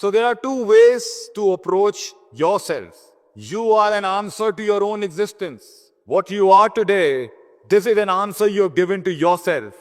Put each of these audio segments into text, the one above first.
So there are two ways to approach yourself. You are an answer to your own existence. What you are today, this is an answer you have given to yourself.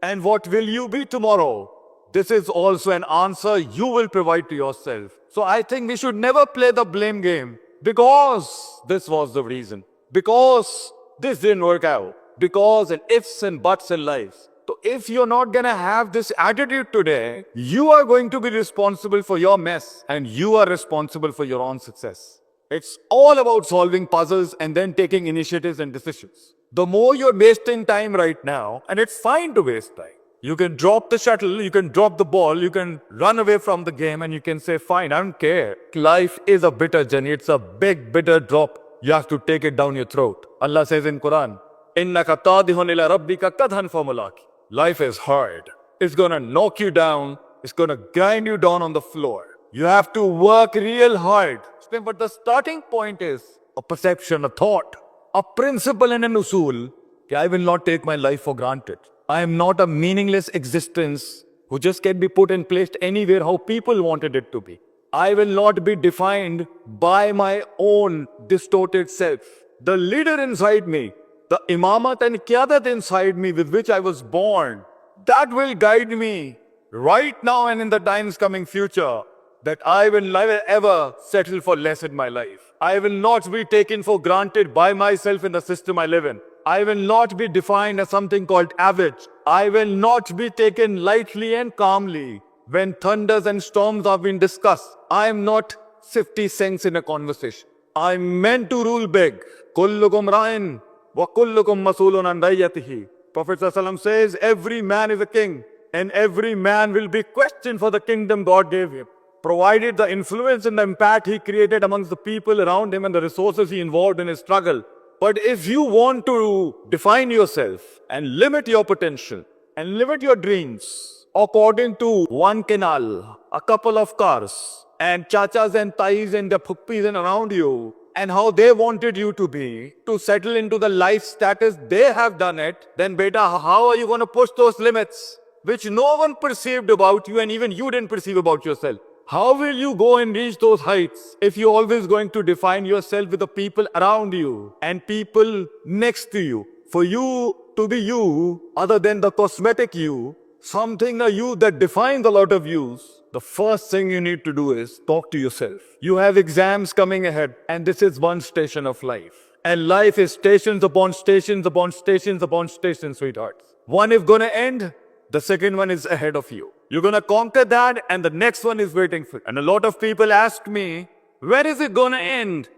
And what will you be tomorrow? This is also an answer you will provide to yourself. So I think we should never play the blame game because this was the reason. Because this didn't work out. Because and ifs and buts in life. So if you're not gonna have this attitude today, you are going to be responsible for your mess and you are responsible for your own success. It's all about solving puzzles and then taking initiatives and decisions. The more you're wasting time right now, and it's fine to waste time. You can drop the shuttle, you can drop the ball, you can run away from the game and you can say, fine, I don't care. Life is a bitter journey, it's a big bitter drop. You have to take it down your throat. Allah says in Quran, إِنَّكَ تَادِهُنْ إِلَى رَبِّكَ كَدْهًا فَمُلَاقِ. Life is hard. It's gonna knock you down. It's gonna grind you down on the floor. You have to work real hard. But the starting point is a perception, a thought, a principle and an usul. I will not take my life for granted. I am not a meaningless existence who just can be put and placed anywhere how people wanted it to be. I will not be defined by my own distorted self. The leader inside me, the imamat and qiyadat inside me with which I was born, that will guide me right now and in the times coming future, that I will never ever settle for less in my life. I will not be taken for granted by myself in the system I live in. I will not be defined as something called average. I will not be taken lightly and calmly when thunders and storms are being discussed. I am not 50 cents in a conversation. I'm meant to rule big. Kullukum ra'in wa kullukum masulun an ra'iyatihi. Prophet ﷺ says, every man is a king and every man will be questioned for the kingdom God gave him, provided the influence and the impact he created amongst the people around him and the resources he involved in his struggle. But if you want to define yourself and limit your potential and limit your dreams according to one canal, a couple of cars, and chachas and tais and the phuppis and around you, and how they wanted you to be, to settle into the life status they have done it, then beta, how are you going to push those limits which no one perceived about you and even you didn't perceive about yourself? How will you go and reach those heights if you're always going to define yourself with the people around you and people next to you? For you to be you, other than the cosmetic you, something a you that defines a lot of yous, the first thing you need to do is talk to yourself. You have exams coming ahead and this is one station of life. And life is stations upon stations upon stations upon stations, sweethearts. One is gonna end, the second one is ahead of you. You're gonna conquer that and the next one is waiting for you. And a lot of people ask me, where is it gonna end?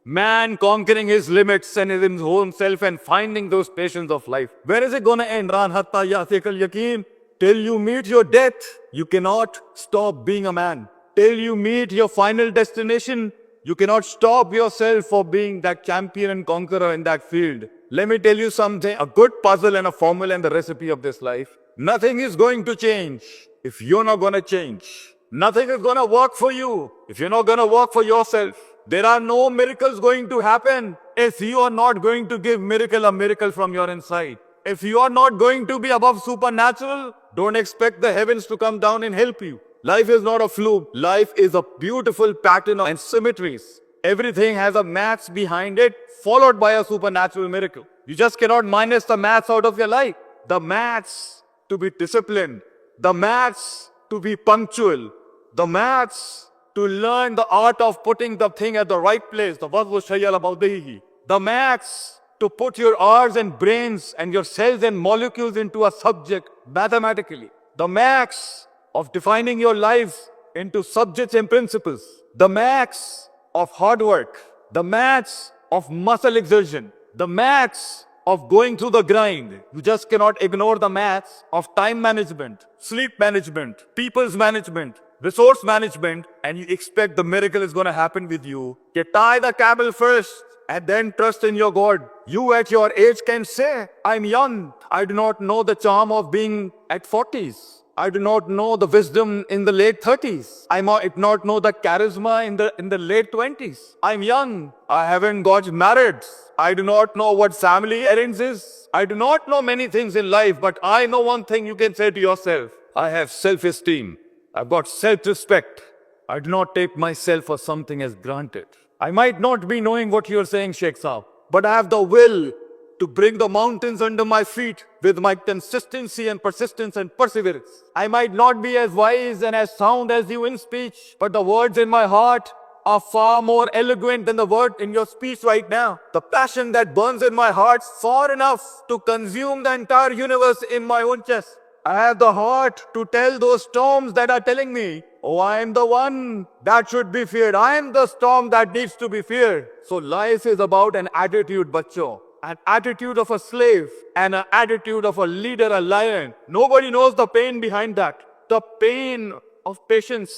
Man conquering his limits and his own self and finding those stations of life. Where is it gonna end? Ran hatta yasikal yaqeen. Till you meet your death, you cannot stop being a man. Till you meet your final destination, you cannot stop yourself for being that champion and conqueror in that field. Let me tell you something, a good puzzle and a formula and the recipe of this life. Nothing is going to change if you're not going to change. Nothing is going to work for you if you're not going to work for yourself. There are no miracles going to happen if you are not going to give a miracle from your inside. If you are not going to be above supernatural, don't expect the heavens to come down and help you. Life is not a fluke. Life is a beautiful pattern and symmetries. Everything has a maths behind it, followed by a supernatural miracle. You just cannot minus the maths out of your life. The maths to be disciplined, the maths to be punctual, the maths to learn the art of putting the thing at the right place, the maths to put your R's and brains and your cells and molecules into a subject mathematically, the maths of defining your life into subjects and principles, the maths of hard work, the maths of muscle exertion, the maths of going through the grind. You just cannot ignore the maths of time management, sleep management, people's management, resource management, and you expect the miracle is going to happen with you. You tie the camel first and then trust in your God. You at your age can say, I'm young. I do not know the charm of being at 40s. I do not know the wisdom in the late 30s. I might not know the charisma in the late 20s. I'm young. I haven't got married. I do not know what family arranges is. I do not know many things in life, but I know one thing you can say to yourself. I have self-esteem. I've got self-respect. I do not take myself or something as granted. I might not be knowing what you're saying, Sheikh Saab, but I have the will to bring the mountains under my feet with my consistency and persistence and perseverance. I might not be as wise and as sound as you in speech, but the words in my heart are far more eloquent than the word in your speech right now. The passion that burns in my heart far enough to consume the entire universe in my own chest. I have the heart to tell those storms that are telling me, oh, I am the one that should be feared. I am the storm that needs to be feared. So life is about an attitude, bacho. An attitude of a slave and an attitude of a leader, a lion. Nobody knows the pain behind that. The pain of patience,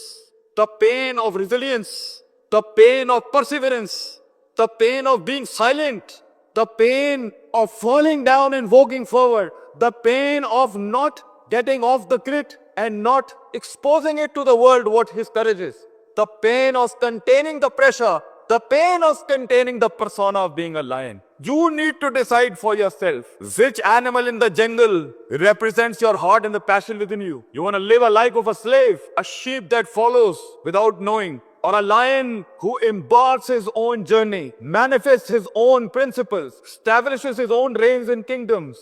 the pain of resilience, the pain of perseverance, the pain of being silent, the pain of falling down and walking forward, the pain of not getting off the grid and not exposing it to the world what his courage is, the pain of containing the pressure, the pain of containing the persona of being a lion. You need to decide for yourself which animal in the jungle represents your heart and the passion within you. You want to live a life of a slave, a sheep that follows without knowing, or a lion who embarks his own journey, manifests his own principles, establishes his own reigns and kingdoms.